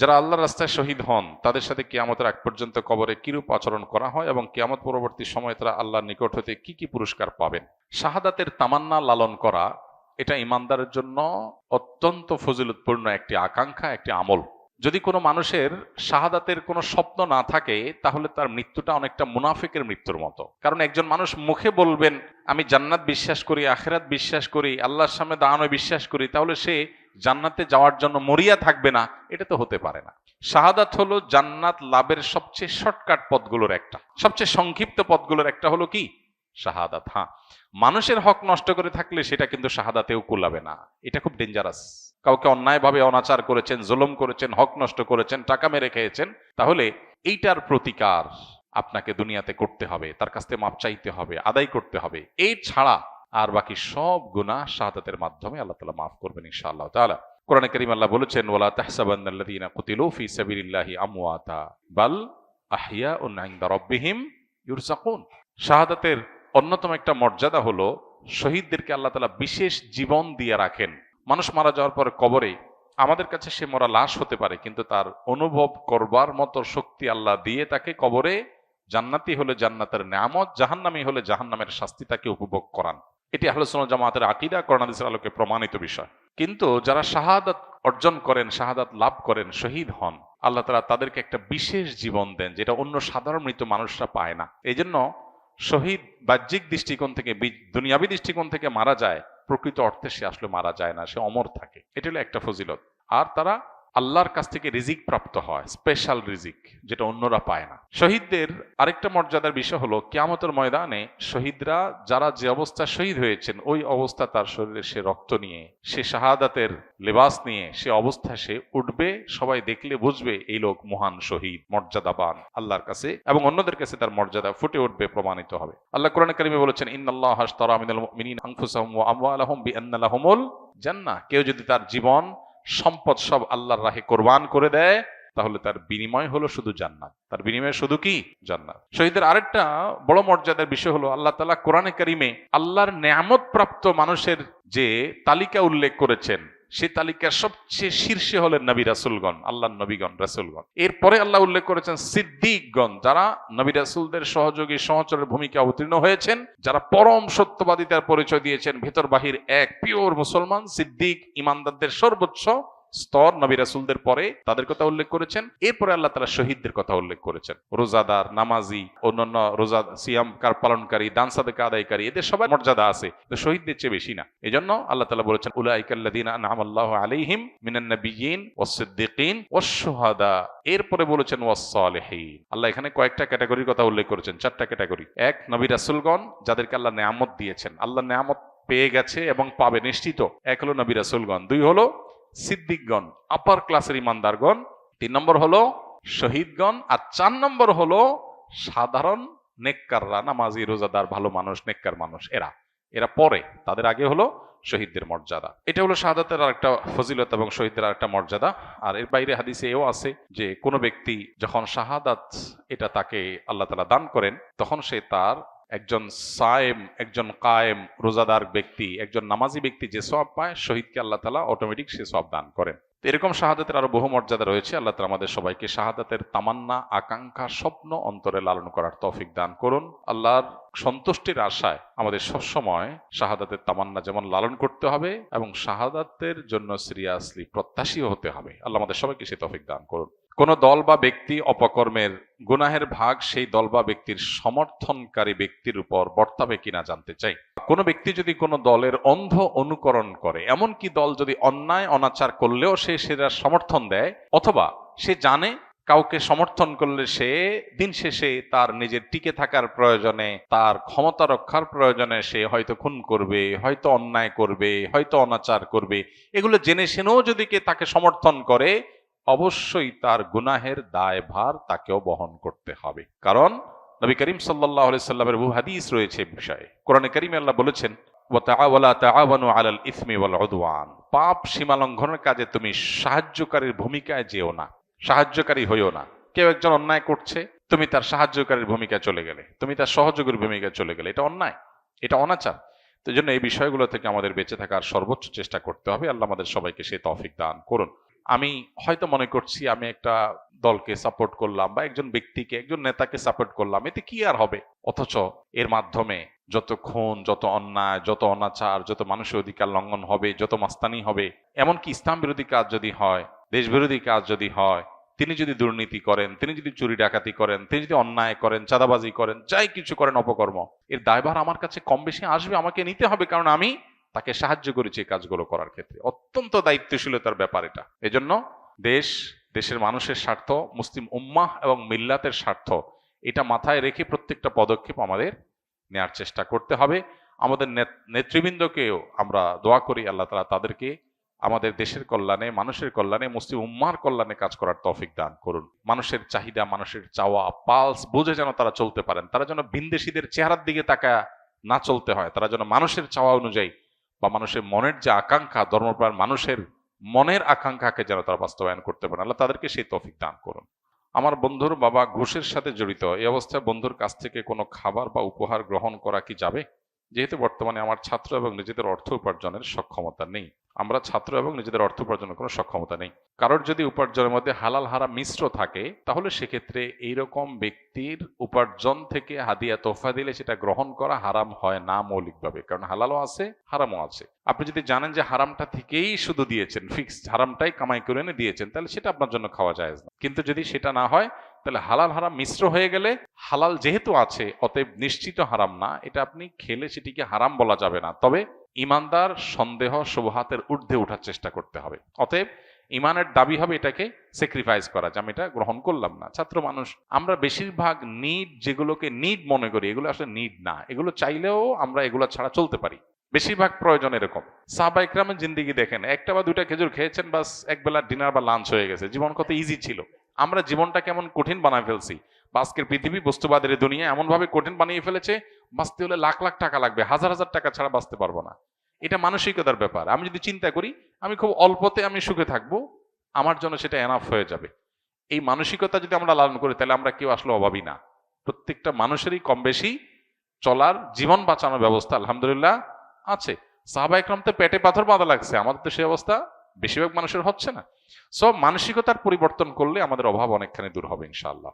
যারা আল্লাহর রাস্তায় শহীদ হন তাদের সাথে কিয়ামতের আগ পর্যন্ত কবরে কিরূপ আচরণ করা হয় এবং কিয়ামত পরবর্তী সময়ে তারা আল্লাহর নিকট হতে কি কি পুরস্কার পাবেন। শাহাদাতের তামান্না লালন করা এটা ইমানদারের জন্য অত্যন্ত ফজিলতপূর্ণ একটি আকাঙ্ক্ষা, একটি আমল। যদি কোনো মানুষের শাহাদাতের কোনো স্বপ্ন না থাকে তাহলে তার মৃত্যুটা অনেকটা মুনাফিকের মৃত্যুর মতো। কারণ একজন মানুষ মুখে বলবেন আমি জান্নাত বিশ্বাস করি, আখিরাত বিশ্বাস করি, আল্লাহর সামনে দাঁড়ানো বিশ্বাস করি, তাহলে সে জান্নাতে যাওয়ার জন্য মরিয়া থাকবে না, এটা তো হতে পারে না। শাহাদাত হলো জান্নাত লাভের সবচেয়ে শর্টকাট পথগুলোর একটা, সবচেয়ে সংক্ষিপ্ত পথগুলোর একটা হলো কি শাহাদাত। হ্যাঁ, মানুষের হক নষ্ট করে থাকলে সেটা কিন্তু শাহাদাতেও কুলাবে না, এটা খুব ডেঞ্জারাস। কাউকে অন্যায়ভাবে অনাচার করেছেন, জুলুম করেছেন, হক নষ্ট করেছেন, টাকা মেরে খেয়েছেন, তাহলে এইটার প্রতিকার আপনাকে দুনিয়াতে করতে হবে, তার কাছ থেকে মাপ চাইতে হবে, আদায় করতে হবে। এই ছাড়া আর বাকি সব গুনাহ শাহাদাতের মাধ্যমে আল্লাহ তাআলা মাফ করবেন ইনশাআল্লাহ তাআলা। কোরআনে কারীম আল্লাহ বলেছেন ওয়ালা তাহসাবান্নাল্লাযীনা কুতিলু ফি সাবিলিল্লাহি আমওয়াতা বাল আহইয়াউন ইনদা রাব্বিহিম ইউরযাকুন। শাহাদাতের অন্যতম একটা মর্যাদা হলো শহীদদেরকে আল্লাহ তাআলা বিশেষ জীবন দিয়ে রাখেন। মানুষ মারা যাওয়ার পরে কবরে আমাদের কাছে সে মরা লাশ হতে পারে, কিন্তু তার অনুভব করবার মতো শক্তি আল্লাহ দিয়ে তাকে কবরে জান্নাতি হলে জান্নাতের নেয়ামত, জাহান্নামী হলে জাহান্নামের শাস্তি তাকে উপভোগ করান। এটি আহলে সুন্নাত জামাতের আকীদা, কোরআন হাদিসের আলোকে প্রমাণিত বিষয়। কিন্তু যারা শাহাদাত অর্জন করেন, শাহাদাত লাভ করেন, শহীদ হন, আল্লাহ তাআলা তাদেরকে একটা বিশেষ জীবন দেন যেটা অন্য সাধারণ মৃত মানুষরা পায় না। এই জন্য শহীদ বাহ্যিক দৃষ্টিকোণ থেকে, দুনিয়াবী দৃষ্টিকোণ থেকে মারা যায়, প্রকৃত অর্থে সে আসলে মারা যায় না, সে অমর থাকে। এটা হলো একটা ফজিলত। আর তারা আল্লাহর কাছ থেকে রিজিক প্রাপ্ত হয়, স্পেশাল রিজিক, যেটা অন্যরা পায় না। শহীদদের আরেকটা মর্যাদার বিষয় হলো কিয়ামতের ময়দানে শহীদরা যারা যে অবস্থা শহীদ হয়েছেন ওই অবস্থা তার শরীরে সে রক্ত নিয়ে, সে শাহাদাতের লেবাস নিয়ে সে অবস্থায় সে উঠবে, সবাই দেখলে বুঝবে এই লোক মহান শহীদ, মর্যাদাবান আল্লাহর কাছে, এবং অন্যদের কাছে তার মর্যাদা ফুটে উঠবে, প্রমাণিত হবে। আল্লাহ কোরআনে কারিমে বলেছেন ইন্নাল্লাহা আশতারা মিনাল মুমিনিনা আনফুসাহুম ওয়া আমওয়ালাহুম বিআন্না লাহুমুল জান্নাহ। কেউ যদি তার জীবন সম্পদ সব আল্লাহর রাহে কোরবান করে দেয় তাহলে তার বিনিময় হলো শুধু জান্নাত, তার বিনিময় শুধু কি জান্নাত। শহীদের আরেকটা বড় মর্যাদার বিষয় হলো আল্লাহ তাআলা কোরআনে কারিমে আল্লাহর নেয়ামত প্রাপ্ত মানুষের যে তালিকা উল্লেখ করেছেন সেই তালিকার সবচেয়ে শীর্ষে হলেন নবী রাসূলগণ, আল্লাহর নবীগণ, রাসূলগণ। এরপরে আল্লাহ উল্লেখ করেছেন সিদ্দিকগণ, যারা নবী রাসূলদের সহযোগী সহচরের ভূমিকা অবতীর্ণ হয়েছেন, যারা পরম সত্যবাদিতার পরিচয় দিয়েছেন, ভেতর বাহির এক, পিওর মুসলমান। সিদ্দিক ইমানদারদের সর্বোচ্চ স্তর, নবী রাসূলদের পরে তাদের কথা উল্লেখ করেছেন। এরপরে আল্লাহ তাআলা শহীদদের কথা উল্লেখ করেছেন, রোজাদার, নামাজি, অন্যান্য রোজা সিয়াম পালনকারী, দান সাদকা আদায়কারী, এদের সবার মর্যাদা আছে, শহীদদের চেয়ে বেশি না। এজন্য আল্লাহ তাআলা বলেছেন উলাইকাল্লাযীনা আনআমাল্লাহু আলাইহিম মিনান নাবিয়্যিন ওয়াস সিদ্দিকিন ওয়াশ শুহাদা। এরপরে বলেছেন ওয়াস সালিহিন। আল্লাহ এখানে কয়েকটা ক্যাটাগরির কথা উল্লেখ করেছেন, চারটা ক্যাটাগরি। এক, নবী রাসূলগণ যাদেরকে আল্লাহ নেয়ামত দিয়েছেন, আল্লাহ নেয়ামত পেয়ে গেছে এবং পাবে নিশ্চিত, এক হলো নবী রাসূলগণ। দুই হলো সিদ্দিকগণ, আপার ক্লাসের ইমানদারগণ। তিন নম্বর হলো শহীদগণ। আর চার নম্বর হলো সাধারণ নেককাররা, নামাজি, রোজাদার, ভালো মানুষ, নেককার মানুষ। এরা পরে, তাদের আগে হলো শহীদদের মর্যাদা। এটা হলো শাহাদাতের আরেকটা ফজিলত এবং শহীদদের আরেকটা মর্যাদা। আর এর বাইরে হাদিসে এও আছে যে কোনো ব্যক্তি যখন শাহাদাত এটা তাকে আল্লাহ তাআলা দান করেন, তখন সে তার একজন সায়েম, একজন কায়েম, রোজাদার ব্যক্তি, একজন নামাজি ব্যক্তি যে সওয়াব পায়, শহীদকে আল্লাহ তাআলা অটোমেটিক সে সওয়াব দান করেন। এরকম শাহাদাতের আরো বহু মর্যাদা রয়েছে। আল্লাহ তাআলা আমাদের সবাইকে শাহাদাতের তামান্না, আকাঙ্ক্ষা, স্বপ্ন অন্তরে লালন করার তৌফিক দান করুন। আল্লাহর সন্তুষ্টির আশায় আমাদের সবসময় শাহাদাতের তামান্না যেমন লালন করতে হবে এবং শাহাদাতের জন্য সিরিয়াসলি প্রত্যাশীও হতে হবে। আল্লাহ আমাদের সবাইকে সে তৌফিক দান করুন। কোন দল বা ব্যক্তি অপকর্মের গুনাহের ভাগ সেই দল বা ব্যক্তির সমর্থনকারী ব্যক্তির উপর বর্তাবে কিনা জানতে চাই। কোনো ব্যক্তি যদি কোনো দলের অন্ধ অনুকরণ করে, এমনকি দল যদি অন্যায় অনাচার করলেও সে সেটা সমর্থন দেয়, অথবা সে জানে কাউকে সমর্থন করলে সে দিন শেষে তার নিজের টিকে থাকার প্রয়োজনে, তার ক্ষমতা রক্ষার প্রয়োজনে সে হয়তো খুন করবে, হয়তো অন্যায় করবে, হয়তো অনাচার করবে, এগুলো জেনে শুনেও যদি কে তাকে সমর্থন করে, অবশ্যই তার গুনাহের দায়ভার তাকেও বহন করতে হবে। কারণ নবী করিম সাল্লাল্লাহু আলাইহি সাল্লামের বহু হাদিস রয়েছে বিষয়ে। কোরআনে কারিমে আল্লাহ বলেছেন ওয়ালা তাআওয়ানু আলাল ইসমি ওয়াল উদওয়ান, পাপ সীমা লঙ্ঘনের কাজে তুমি সাহায্যকারীর ভূমিকায় যেও না, সাহায্যকারী হইও না। কেউ একজন অন্যায় করছে, তুমি তার সাহায্যকারীর ভূমিকায় চলে গেলে, তুমি তার সহযোগীর ভূমিকায় চলে গেলে, এটা অন্যায়, এটা অনাচার। তো এই জন্য এই বিষয়গুলো থেকে আমাদের বেঁচে থাকার সর্বোচ্চ চেষ্টা করতে হবে। আল্লাহ আমাদের সবাইকে সেই তৌফিক দান করুন। আমি হয়তো মনে করছি আমি একটা দলকে সাপোর্ট করলাম বা একজন ব্যক্তিকে, একজন নেতাকে সাপোর্ট করলাম, এতে কি আর হবে? অথচ এর মাধ্যমে যত খুন, যত অন্যায়, যত অনাচার, যত মানুষের অধিকার লঙ্ঘন হবে, যত মাস্তানি হবে, এমনকি ইসলাম বিরোধী কাজ যদি হয়, দেশ বিরোধী কাজ যদি হয়, তিনি যদি দুর্নীতি করেন, তিনি যদি চুরি ডাকাতি করেন, তিনি যদি অন্যায় করেন, চাঁদাবাজি করেন, যাই কিছু করেন অপকর্ম, এর দায়ভার আমার কাছে কম বেশি আসবে, আমাকে নিতে হবে, কারণ আমি তাকে সাহায্য করেছি এই কাজগুলো করার ক্ষেত্রে। অত্যন্ত দায়িত্বশীলতার ব্যাপার এটা। এজন্য দেশ, দেশের মানুষের স্বার্থ, মুসলিম উম্মাহ এবং মিল্লাতের স্বার্থ, এটা মাথায় রেখে প্রত্যেকটা পদক্ষেপ আমাদের নেয়ার চেষ্টা করতে হবে। আমাদের নেতৃবৃন্দকেও আমরা দোয়া করি আল্লাহ তাআলা তাদেরকে আমাদের দেশের কল্যাণে, মানুষের কল্যাণে, মুসলিম উম্মাহর কল্যাণে কাজ করার তৌফিক দান করুন। মানুষের চাহিদা, মানুষের চাওয়া, পালস বুঝে যেন তারা চলতে পারেন। তারা যেন ভিনদেশীদের চেহারার দিকে তাকায় না চলতে হয়। তারা যেন মানুষের চাওয়া অনুযায়ী বা মানুষের মনের যে আকাঙ্ক্ষা, ধর্মপ্রাণ মানুষের মনের আকাঙ্ক্ষাকে যেন তারা বাস্তবায়ন করতে পারেন। আল্লাহ তাদেরকে সেই তৌফিক দান করুন। আমার বন্ধুর বাবা ঘুষের সাথে জড়িত। এই অবস্থায় বন্ধুর কাছ থেকে কোনো খাবার বা উপহার গ্রহণ করা কি যাবে? যেহেতু বর্তমানে আমার ছাত্র এবং নিজেদের অর্থ উপার্জনের সক্ষমতা নেই। আমরা ছাত্র এবং নিজেদের অর্থ উপার্জনের কোনো সক্ষমতা নেই। কারোর যদি উপার্জনের মধ্যে হালাল হারাম মিশ্র থাকে, তাহলে সেক্ষেত্রে এইরকম ব্যক্তির উপার্জন থেকে হাদিয়া তোহফা দিলে সেটা গ্রহণ করা হারাম হয় না মৌলিকভাবে, কারণ হালালও আছে, হারামও আছে। আপনি যদি জানেন যে হারামটা থেকেই শুধু দিয়েছেন, ফিক্সড হারামটাই কামাই করে এনে দিয়েছেন, তাহলে সেটা আপনার জন্য খাওয়া যায় না। কিন্তু যদি সেটা না হয়, তাহলে হালাল হারাম মিশ্র হয়ে গেলে, হালাল যেহেতু আছে অতএব নিশ্চিত হারাম না, এটা আপনি খেলে সেটিকে হারাম বলা যাবে না। তবে ইমানদার সন্দেহ শুবহাতের ঊর্ধ্বে ওঠার চেষ্টা করতে হবে। অতএব ইমানের দাবি হবে এটাকে স্যাক্রিফাইস করা, যে আমি এটা গ্রহণ করলাম না। ছাত্র মানুষ আমরা বেশিরভাগ নিড, যেগুলোকে নিড মনে করি, এগুলো আসলে নিড না। এগুলো চাইলেও আমরা এগুলো ছাড়া চলতে পারি। বেশিরভাগ প্রয়োজন এরকম। সাহাবা ইকরামের জিন্দেগি দেখেন, একটা বা দুইটা খেজুর খেয়েছেন, বাস একবেলা ডিনার বা লাঞ্চ হয়ে গেছে। জীবন কত ইজি ছিল। আমরা জীবনটা কেমন কঠিন বানায় ফেলছি। বা আজকের পৃথিবী, বস্তুবাদের দুনিয়া এমন ভাবে কঠিন বানিয়ে ফেলেছে, বাঁচতে হলে লাখ লাখ টাকা লাগবে, হাজার হাজার টাকা ছাড়া বাঁচতে পারবো না। এটা মানসিকতার ব্যাপার। আমি যদি চিন্তা করি আমি খুব অল্পতে আমি সুখে থাকবো, আমার জন্য সেটা এনাফ হয়ে যাবে। এই মানসিকতা যদি আমরা লালন করি, তাহলে আমরা কেউ আসলে অভাবী না। প্রত্যেকটা মানুষেরই কম বেশি চলার, জীবন বাঁচানোর ব্যবস্থা আলহামদুলিল্লাহ আছে। সাহাবা ইকরাম তো পেটে পাথর বাঁধা লাগছে, আমাদের তো সেই অবস্থা বেশিরভাগ মানুষের হচ্ছে না। সব মানসিকতার পরিবর্তন করলে আমাদের অভাব অনেকখানি দূর হবে ইনশাআল্লাহ।